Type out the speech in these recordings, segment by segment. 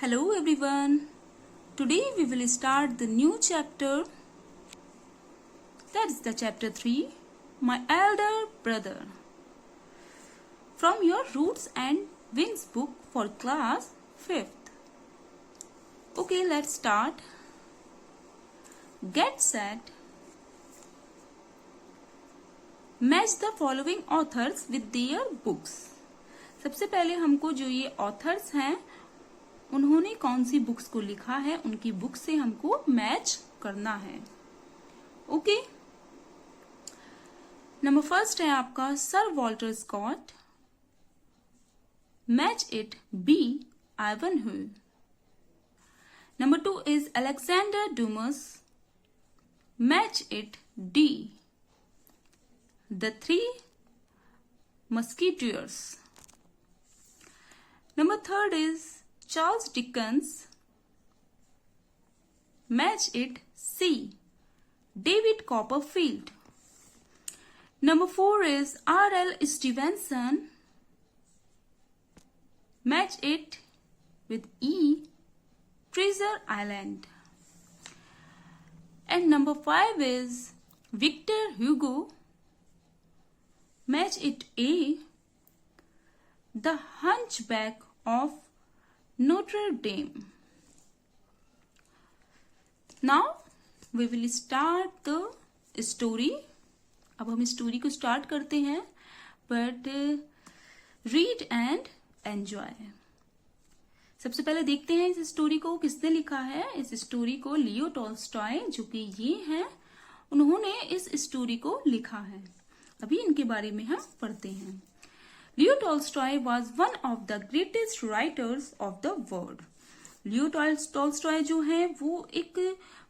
Hello everyone. Today we will start the new chapter. That's the chapter 3, My Elder Brother. From your Roots and Wings book for class 5th. Okay, let's start. Get set. Match the following authors with their books. सबसे पहले हमको जो ये authors हैं उन्होंने कौन सी books को लिखा है उनकी बुक से हमको मैच करना है. ओके, नंबर फर्स्ट है आपका sir Walter Scott. Match it B Ivanhoe. Number 2 is Alexander Dumas. Match it D the Three Musketeers. Number 3 is Charles Dickens. Match it C. David Copperfield. Number 4 is R.L. Stevenson. Match it with E. Treasure Island. And number 5 is Victor Hugo. Match it A. The Hunchback of Notre Dame. Now we will start the story. अब हम story को start करते हैं, but read and enjoy. सबसे पहले देखते हैं इस स्टोरी को किसने लिखा है. इस स्टोरी को लियो टॉल्स्टॉय, जो कि ये हैं, उन्होंने इस स्टोरी को लिखा है. अभी इनके बारे में हम पढ़ते हैं. Leo Tolstoy was one of the greatest writers of the world. Leo Tolstoy जो है वो एक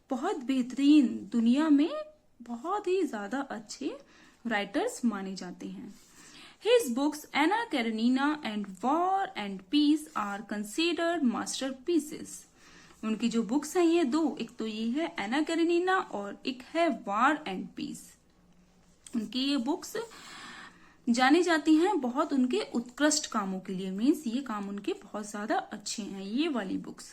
बहुत बेहतरीन, दुनिया में बहुत ही ज्यादा अच्छे राइटर्स माने जाते हैं. His books Anna Karenina and War and Peace are considered masterpieces. उनकी जो बुक्स हैं ये दो, एक तो ये है एना कैरेनिना और एक है वॉर एंड पीस. उनकी ये बुक्स जानी जाती हैं बहुत उनके उत्कृष्ट कामों के लिए. मीन्स ये काम उनके बहुत ज्यादा अच्छे हैं, ये वाली books.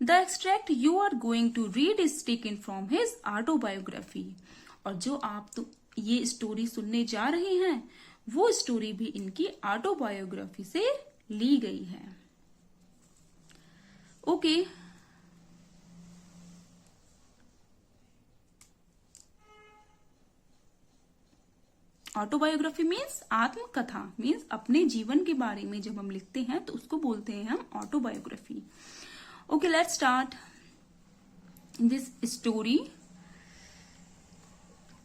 The extract you are going to read is taken from his autobiography. और जो आप तो ये स्टोरी सुनने जा रहे हैं वो स्टोरी भी इनकी ऑटोबायोग्राफी से ली गई है. ओके, ऑटोबायोग्राफी मीन्स आत्मकथा, मीन्स अपने जीवन के बारे में जब हम लिखते हैं तो उसको बोलते हैं हम autobiography. Okay, let's start this story.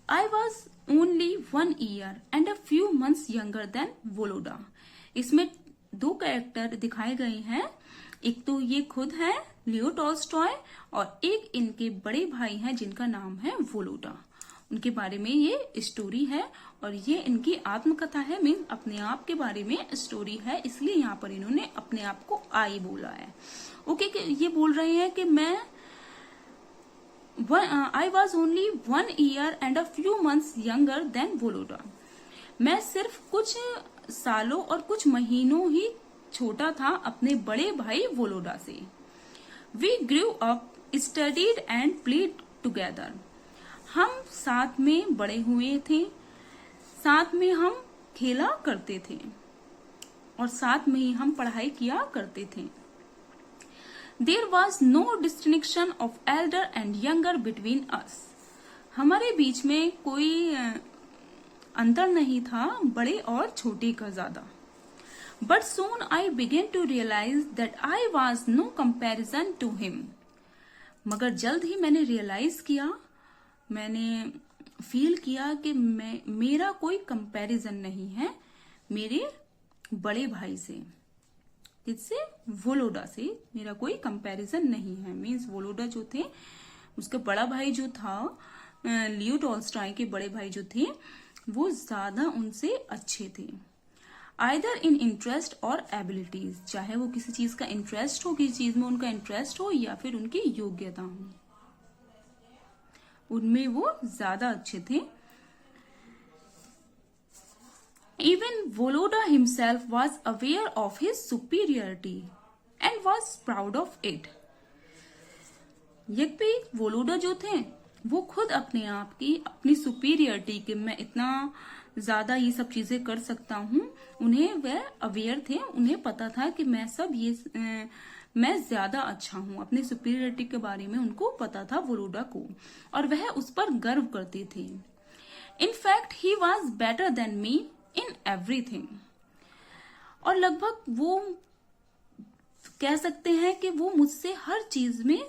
I was only 1 year and a few months younger than Volodya. इसमें दो कैरेक्टर दिखाए गए हैं. एक तो ये खुद है लियो टॉल्स्टॉय और एक इनके बड़े भाई हैं जिनका नाम है वोलोडा. उनके बारे में ये स्टोरी है और ये इनकी आत्मकथा है. मीन अपने आप के बारे में स्टोरी है, इसलिए यहाँ पर इन्होंने अपने आप को आई बोला है. ओके, ये बोल रहे हैं कि मैं I was only 1 year and a few months younger than Volodya. मैं सिर्फ कुछ सालों और कुछ महीनों ही छोटा था अपने बड़े भाई वोलोडा से. We grew up, studied and played together. हम साथ में बड़े हुए थे, साथ में हम खेला करते थे और साथ में ही हम पढ़ाई किया करते थे. There was no distinction of elder and younger between us. हमारे बीच में कोई अंतर नहीं था बड़े और छोटे का ज्यादा. But soon I began to realise that I was no comparison to him. मगर जल्द ही मैंने रियलाइज किया, मैंने फील किया कि मेरा कोई कंपैरिजन नहीं है मेरे बड़े भाई से. इससे वोलोडा से मेरा कोई कंपैरिजन नहीं है. मीन्स वोलोडा जो थे, उसका बड़ा भाई जो था, लियो टॉल्स्टॉय के बड़े भाई जो थे, वो ज्यादा उनसे अच्छे थे. आइदर इन इंटरेस्ट और एबिलिटीज, चाहे वो किसी चीज का इंटरेस्ट हो, किसी चीज में उनका इंटरेस्ट हो या फिर उनकी योग्यता हो, उनमें वो ज्यादा अच्छे थे. Even Voloda himself was aware of his superiority. and was proud of it. यद्यपि वोलोडा जो थे वो खुद अपने आप की, अपनी सुपीरियरिटी कि मैं इतना ज्यादा ये सब चीजें कर सकता हूँ, उन्हें वह अवेयर थे, उन्हें पता था कि मैं ज्यादा अच्छा हूँ, अपनी सुपीरियरिटी के बारे में उनको पता था वोलोडा को, और वह उस पर गर्व करते थे. In fact he was better than me in everything. और लगभग वो कह सकते हैं कि वो मुझसे हर चीज में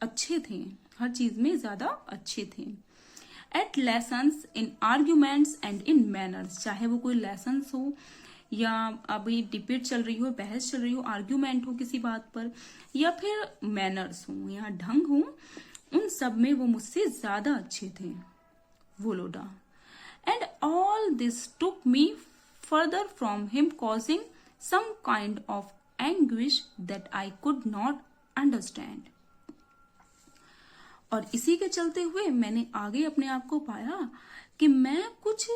अच्छे थे, हर चीज में ज्यादा अच्छे थे. At lessons, in arguments and in manners, चाहे वो कोई लेसन्स हो या अभी डिबेट चल रही हो, बहस चल रही हो, आर्ग्यूमेंट हो किसी बात पर, या फिर मैनर्स हो या ढंग हो, उन सब में वो मुझसे ज्यादा अच्छे थे Volodya. And all this took me further from him, causing some kind of anguish that I could not understand. और इसी के चलते हुए मैंने आगे अपने आप को पाया कि मैं कुछ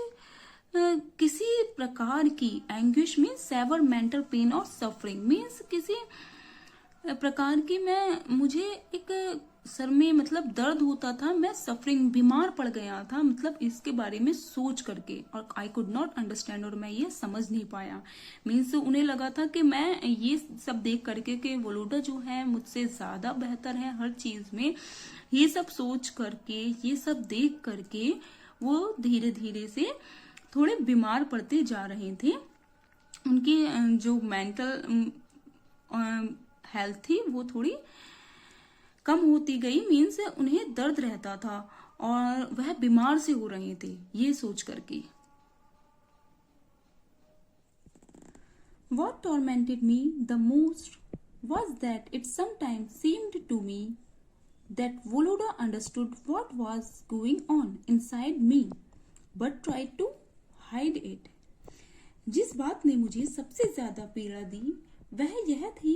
किसी प्रकार की anguish means severe mental pain और सफरिंग मीन्स किसी प्रकार की मुझे एक सर में मतलब दर्द होता था, मैं सफरिंग, बीमार पड़ गया था, मतलब इसके बारे में सोच करके, और आई कुड नॉट अंडरस्टैंड, और मैं ये समझ नहीं पाया. मीन्स उन्हें लगा था कि मैं ये सब देख करके कि वोलोडा जो है मुझसे ज्यादा बेहतर है हर चीज में, ये सब सोच करके, ये सब देख करके वो धीरे धीरे से थोड़े बीमार पड़ते जा रहे थे. उनकी जो मेंटल हेल्थ थी वो थोड़ी कम होती गई, मीन्स उन्हें दर्द रहता था और वह बीमार से हो रहे थे, ये सोच करके. What tormented me the most was that it sometimes seemed to me that Voloda understood what was going on inside me, but tried to hide it. जिस बात ने मुझे सबसे ज्यादा पीड़ा दी वह यह थी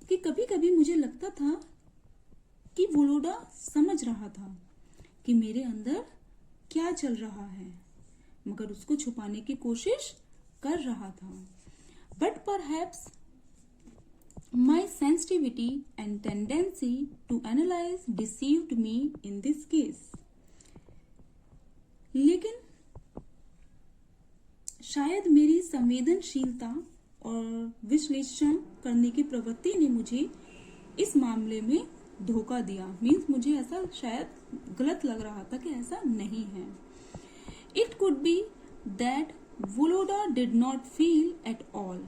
कि कभी कभी मुझे लगता था कि वोलोडा समझ रहा था कि मेरे अंदर क्या चल रहा है, मगर उसको छुपाने की कोशिश कर रहा था. But perhaps my sensitivity and tendency to analyse deceived me in this case. लेकिन शायद मेरी संवेदनशीलता और विश्लेषण करने की प्रवृत्ति ने मुझे इस मामले में धोखा दिया. मीन्स मुझे ऐसा शायद गलत लग रहा था कि ऐसा नहीं है. It could be that Volodya did not feel at all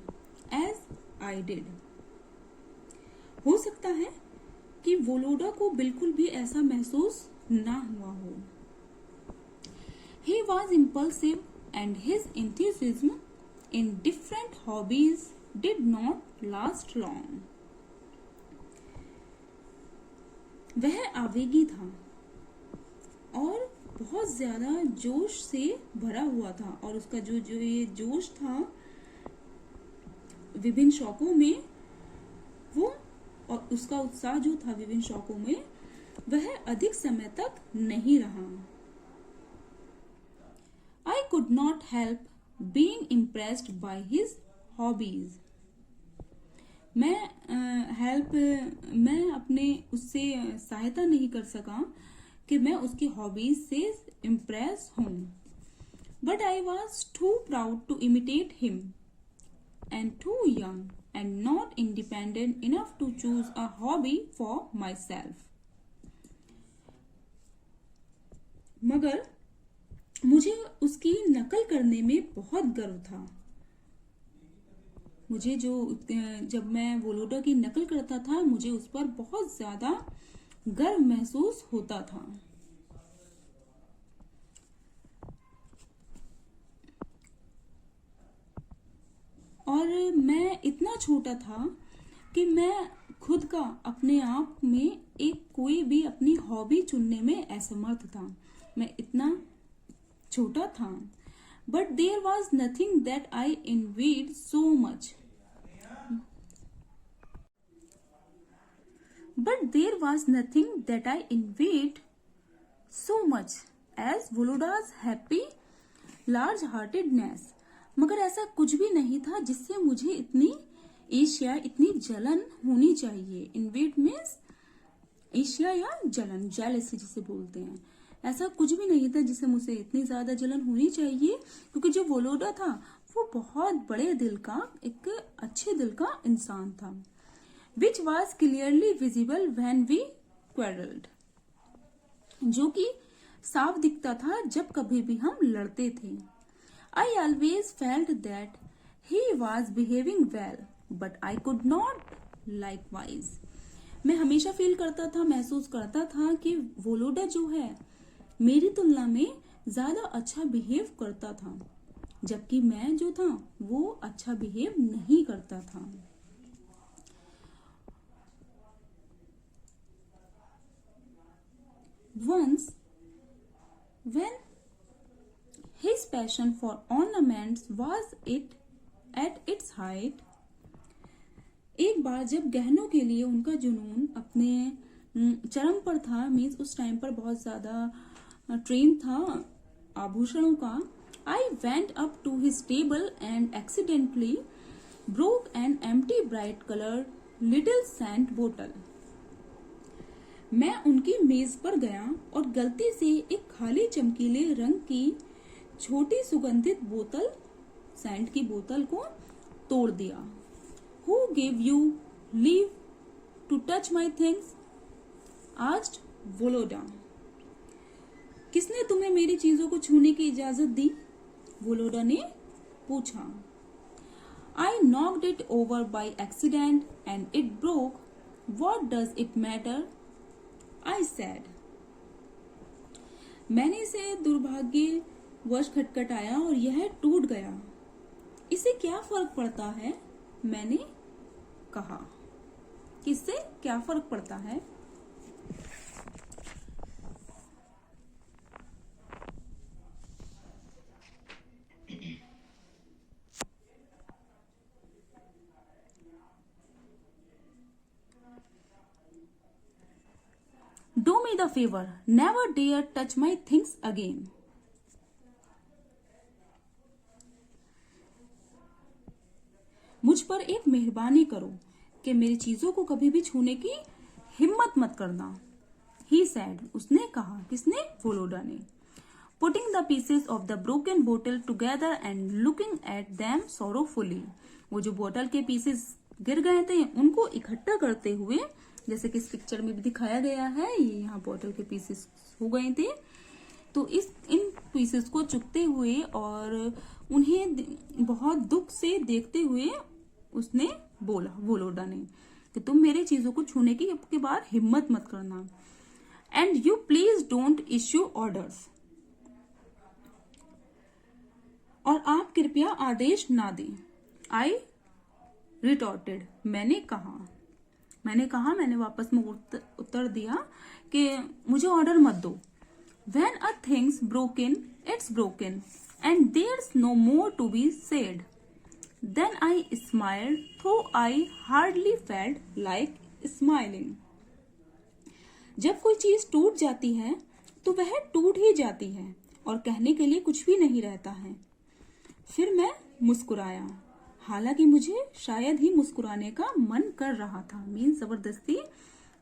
as I did. हो सकता है कि वोलोडा को बिल्कुल भी ऐसा महसूस ना हुआ हो. He was impulsive and his enthusiasm in different hobbies did not last long. वह आवेगी था और बहुत ज्यादा जोश से भरा हुआ था, और उसका जो ये जोश था विभिन्न शौकों में, वो और उसका उत्साह जो था विभिन्न शौकों में, वह अधिक समय तक नहीं रहा. I could not help being impressed by his hobbies. मैं अपने उससे सहायता नहीं कर सका कि मैं उसकी हॉबीज से इम्प्रेस हूँ. But I was too proud to imitate him and too young and not independent enough to choose a hobby for myself. मगर मुझे उसकी नकल करने में बहुत गर्व था. मुझे जब मैं वोलोडा की नकल करता था, मुझे उस पर बहुत ज्यादा गर्व महसूस होता था. और मैं इतना छोटा था कि मैं खुद का अपने आप में कोई भी अपनी हॉबी चुनने में असमर्थ था. मैं इतना छोटा था. But there was nothing that I envied so much. But there was nothing that I envied so much as Voloda's happy large-heartedness. मगर ऐसा कुछ भी नहीं था जिससे मुझे इतनी एशिया इतनी जलन होनी चाहिए। इन्वेड मीन्स ईर्ष्या या जलन, जेलसी जिसे बोलते हैं। ऐसा कुछ भी नहीं था जिसे मुझे इतनी ज्यादा जलन होनी चाहिए, क्योंकि जो वोलोडा था वो बहुत बड़े दिल का, एक अच्छे दिल का इंसान था। Which was clearly visible when we quarrelled, जो कि साफ दिखता था जब कभी भी हम लड़ते थे। I always felt that he was behaving well but I could not like wise. मैं हमेशा फील करता था, महसूस करता था कि वोलोडा जो है मेरी तुलना में ज्यादा अच्छा बिहेव करता था, जबकि मैं जो था वो अच्छा बिहेव नहीं करता था। Once, when his passion for ornaments was at its height, एक बार जब गहनों के लिए उनका जुनून अपने चरम पर था, मीन्स उस टाइम पर बहुत ज्यादा ट्रेंड था आभूषणों का, I went up to his table and accidentally broke an empty bright colored little scent bottle. मैं उनकी मेज पर गया और गलती से एक खाली चमकीले रंग की छोटी सुगंधित बोतल, सेंट की बोतल को तोड़ दिया। Who gave you leave to touch my things? asked वोलोडा। किसने तुम्हें मेरी चीजों को छूने की इजाजत दी? वोलोडा ने पूछा। I knocked it over by accident and it broke. What does it matter? I said. मैंने इसे दुर्भाग्यवश खटखटाया और यह टूट गया। इसे क्या फर्क पड़ता है? मैंने कहा। किससे क्या फर्क पड़ता है? Do me the favor, never dare touch my things again. मुझ पर एक मेहरबानी करो कि मेरी चीजों को कभी भी छूने की हिम्मत मत करना। He said, उसने कहा। किसने? वोलोडा ने। Putting the pieces of the broken bottle together and looking at them sorrowfully. वो जो बोतल के पीसेस गिर गए थे उनको इकट्ठा करते हुए, जैसे कि इस पिक्चर में भी दिखाया गया है, ये यहाँ बोतल के पीसेस हो गए थे, तो इन पीसेस को चुकते हुए और उन्हें बहुत दुख से देखते हुए उसने बोला, वोलोडा ने, कि तुम मेरे चीजों को छूने की के बाद हिम्मत मत करना। And you please don't issue orders, और आप कृपया आदेश ना दें। आई रिटॉर्टेड, मैंने वापस में उत्तर दिया कि मुझे ऑर्डर मत दो। When a thing's broken, it's broken, and there's no more to be said. Then I smiled, though I hardly felt like smiling. जब कोई चीज टूट जाती है तो वह टूट ही जाती है और कहने के लिए कुछ भी नहीं रहता है। फिर मैं मुस्कुराया, हालांकि मुझे शायद ही मुस्कुराने का मन कर रहा था। मीन्स जबरदस्ती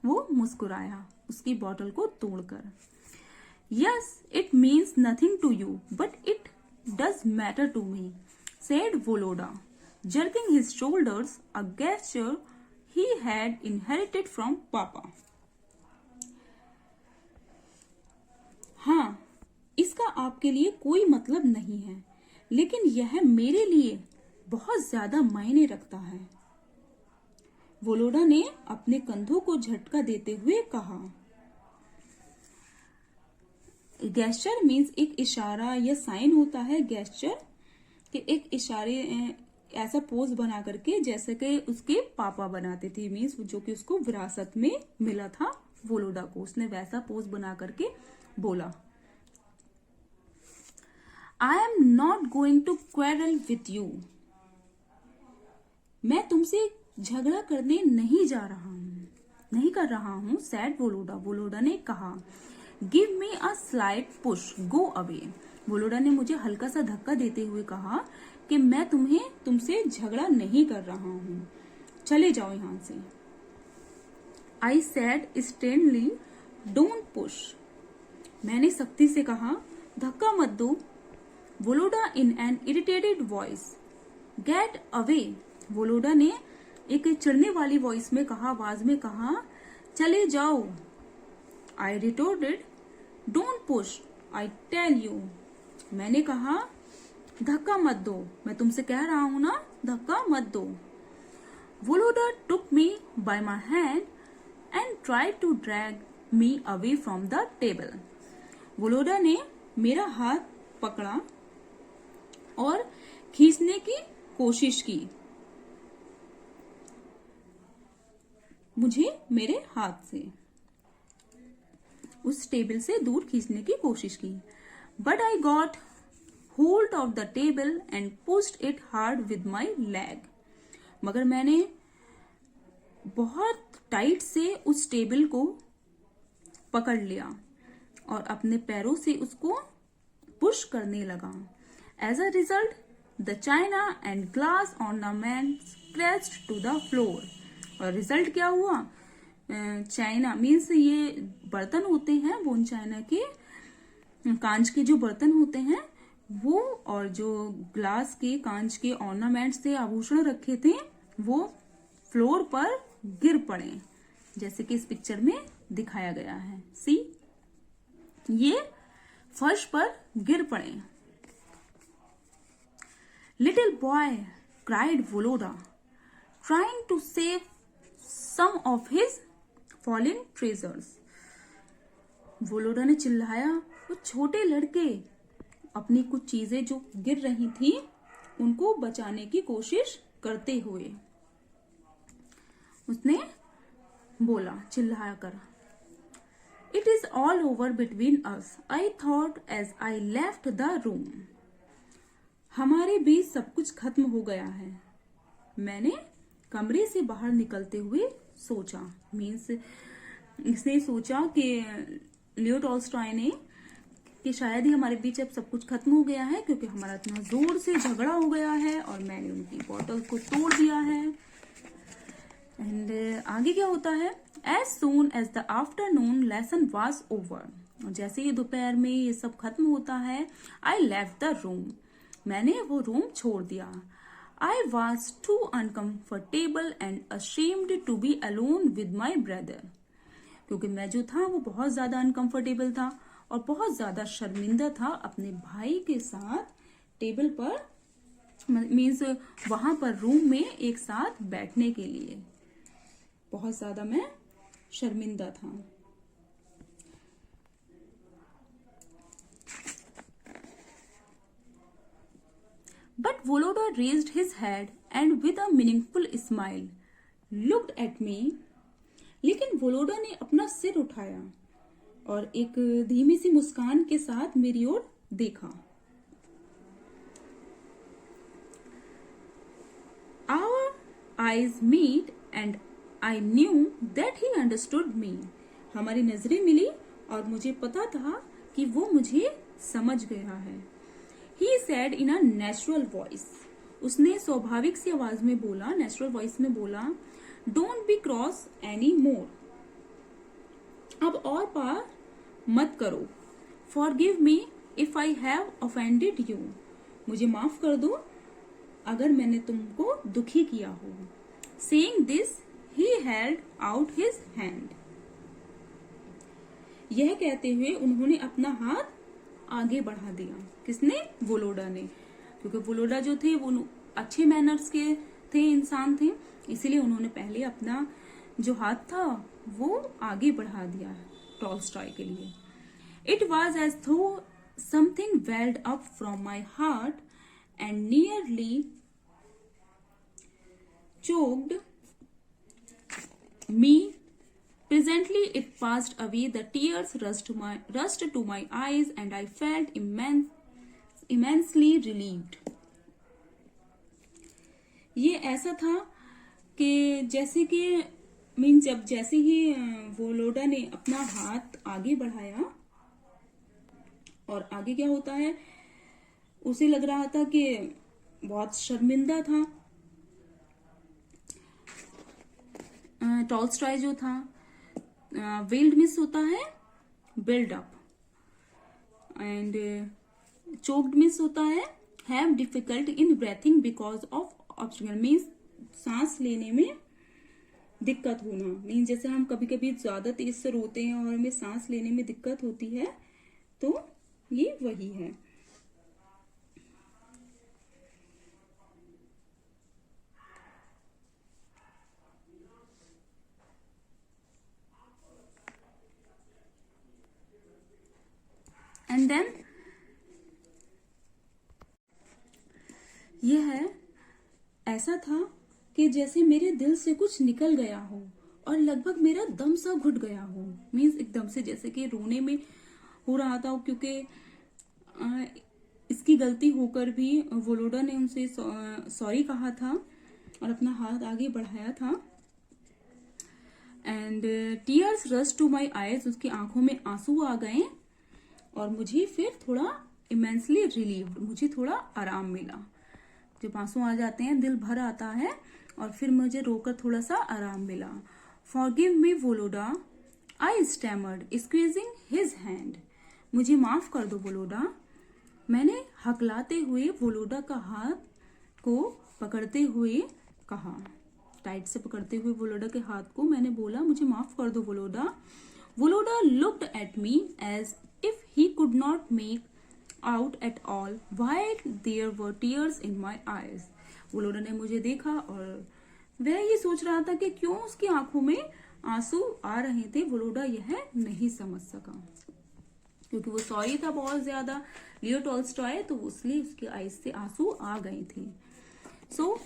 वो मुस्कुराया उसकी बोतल को तोड़कर। Yes, it means nothing to you, but it does matter to me, said Voloda, jerking his shoulders, a gesture he had inherited from Papa. हाँ, इसका आपके लिए कोई मतलब नहीं है, लेकिन यह मेरे लिए बहुत ज्यादा मायने रखता है, वोलोडा ने अपने कंधों को झटका देते हुए कहा। गेस्चर मीन्स एक इशारा या साइन होता है। गेस्चर कि एक इशारे ऐसा पोज बना करके जैसे कि उसके पापा बनाते थे, मीन्स जो कि उसको विरासत में मिला था वोलोडा को, उसने वैसा पोज बना करके बोला, I am not going to quarrel with you, मैं तुमसे झगड़ा करने नहीं कर रहा हूं, सैड वोलोडा ने कहा। Give me a slight push, go away, Volodya ने मुझे हल्का सा धक्का देते हुए कहा कि मैं तुमसे झगड़ा नहीं कर रहा हूं। चले जाओ यहां से। I said sternly, don't push. मैंने सख्ती से कहा, धक्का मत दो। Volodya in an irritated voice, get away. Volodya ने एक चिढ़ने वाली वॉइस में कहा, आवाज में कहा, चले जाओ। I retorted, don't push, I tell you. मैंने कहा, धक्का मत दो, मैं तुमसे कह रहा हूं ना, धक्का मत दो। Volodya took me by my hand and tried to drag me away from the table. Volodya ने मेरा हाथ पकड़ा और खींचने की कोशिश की, मुझे मेरे हाथ से उस टेबल से दूर खींचने की कोशिश की। But I got hold of the table and pushed it hard with my leg. मगर मैंने बहुत टाइट से उस टेबल को पकड़ लिया और अपने पैरों से उसको पुश करने लगा। As a result the china and glass ornaments crashed to the floor. और रिजल्ट क्या हुआ? चाइना मीन्स ये बर्तन होते हैं, बोन चाइना के, कांच के जो बर्तन होते हैं वो, और जो ग्लास के कांच के ऑर्नामेंट्स थे, आभूषण रखे थे, वो फ्लोर पर गिर पड़े, जैसे कि इस पिक्चर में दिखाया गया है। सी, ये फर्श पर गिर पड़े। Little boy cried Volodya, trying to save some of his falling treasures. Volodya ने चिल्लाया, वो छोटे लड़के अपनी कुछ चीजें जो गिर रही थी उनको बचाने की कोशिश करते हुए उसने बोला चिल्लाया कर, it is all over between us, I thought as I left the room. हमारे बीच सब कुछ खत्म हो गया है, मैंने कमरे से बाहर निकलते हुए सोचा। मीन्स इसने सोचा कि लियो टॉल्स्टॉय ने कि शायद ही हमारे बीच अब सब कुछ खत्म हो गया है, क्योंकि हमारा इतना जोर से झगड़ा हो गया है और मैंने उनकी बॉटल को तोड़ दिया है। एंड आगे क्या होता है? As soon as the afternoon lesson was over, जैसे ही दोपहर में ये सब खत्म होता है, आई लेफ्ट द रूम, मैंने वो रूम छोड़ दिया। I was too uncomfortable and ashamed to be alone with my brother, क्योंकि मैं जो था वो बहुत ज्यादा अनकंफर्टेबल था और बहुत ज्यादा शर्मिंदा था अपने भाई के साथ टेबल पर, मीन्स वहां पर रूम में एक साथ बैठने के लिए बहुत ज्यादा मैं शर्मिंदा था। But Voloda raised his head and with a meaningful smile looked at me. लेकिन वोलोडा ने अपना सिर उठाया और एक धीमी सी मुस्कान के साथ मेरी ओर देखा। Our eyes meet and I knew that he understood me. हमारी नजरें मिली और मुझे पता था कि वो मुझे समझ गया है। He said in a natural voice. उसने स्वाभाविक सी आवाज में बोला, नेचुरल वॉइस में बोला, Don't be cross anymore. अब और पार मत करो। Forgive me if I have offended you. मुझे माफ कर दो अगर मैंने तुमको दुखी किया हो। Saying this, he held out his hand. यह कहते हुए उन्होंने अपना हाथ आगे बढ़ा दिया। किसने? वोलोडा ने, क्योंकि वोलोडा जो थे वो अच्छे मैनर्स के थे, इंसान थे, इसीलिए उन्होंने पहले अपना जो हाथ था वो आगे बढ़ा दिया टॉल्स्टॉय के लिए। इट वॉज एज थो something weld up from my heart and nearly choked me. Presently it passed away, the tears rushed to my eyes and I felt immensely relieved. ये ऐसा था कि जैसे कि जैसे ही वोलोडा ने अपना हाथ आगे बढ़ाया और आगे क्या होता है, उसे लग रहा था कि बहुत शर्मिंदा था टॉल्स्टॉय जो था, वेल्ड मीन्स होता है build up, and choked means होता है have difficult in breathing because of obstacle, means सांस लेने में दिक्कत होना, मीन्स जैसे हम कभी कभी ज्यादा तेज से रोते हैं और हमें सांस लेने में दिक्कत होती है, तो ये वही है। एंड देन यह है, ऐसा था कि जैसे मेरे दिल से कुछ निकल गया हो और लगभग मेरा दम सा घुट गया हो, मीन्स एकदम से जैसे कि रोने में हो रहा था, क्योंकि इसकी गलती होकर भी वोलोडा ने उनसे सॉरी कहा था और अपना हाथ आगे बढ़ाया था। And tears rush to my eyes, उसकी आंखों में आंसू आ गए और मुझे फिर थोड़ा इमेंसली रिलीव्ड, मुझे थोड़ा आराम मिला। जब आंसू आ जाते हैं दिल भर आता है और फिर मुझे रोकर थोड़ा सा आराम मिला। फॉरगिव मी वोलोडा, आई स्टैमर्ड स्क्वीजिंग हिज हैंड, मुझे माफ कर दो वोलोडा, मैंने हकलाते हुए वोलोडा का हाथ को पकड़ते हुए कहा, टाइट से पकड़ते हुए वोलोडा के हाथ को मैंने बोला मुझे माफ कर दो Volodya. Volodya looked at me as if he could not make out at all why there were tears in my eyes, Volodya ने मुझे देखा और वह ये सोच रहा था कि क्यों उसकी आंखों में आंसू आ रहे थे। वोलोडा यह नहीं समझ सका क्योंकि वो सॉरी था बहुत ज्यादा, लियो टॉल्स्टॉय, तो इसलिए उसकी आईज से आंसू आ गए थे। सो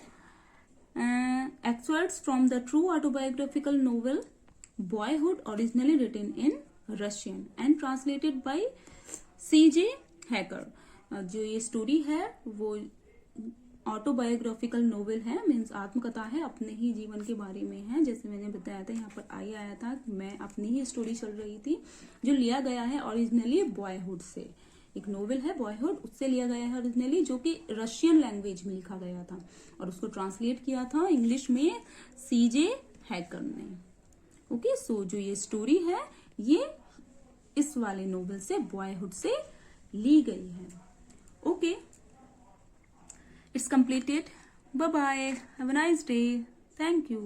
excerpts from the true autobiographical novel Boyhood, originally written in Russian and translated by C.J. Hacker। जो ये स्टोरी है वो ऑटोबायोग्राफिकल नोवेल है, मीन्स आत्मकथा है, अपने ही जीवन के बारे में है। जैसे मैंने बताया था यहाँ पर आया था, मैं अपनी ही स्टोरी चल रही थी, जो लिया गया है ओरिजिनली बॉयहुड से। एक नोवेल है बॉयहुड, उससे लिया गया है ओरिजिनली, जो कि रशियन लैंग्वेज में लिखा गया था और उसको ट्रांसलेट किया था इंग्लिश में सीजे हैकर ने। ओके, सो जो ये स्टोरी है ये इस वाले नोवेल से, बॉयहुड से ली गई है। Okay, it's completed. Bye bye, have a nice day, thank you.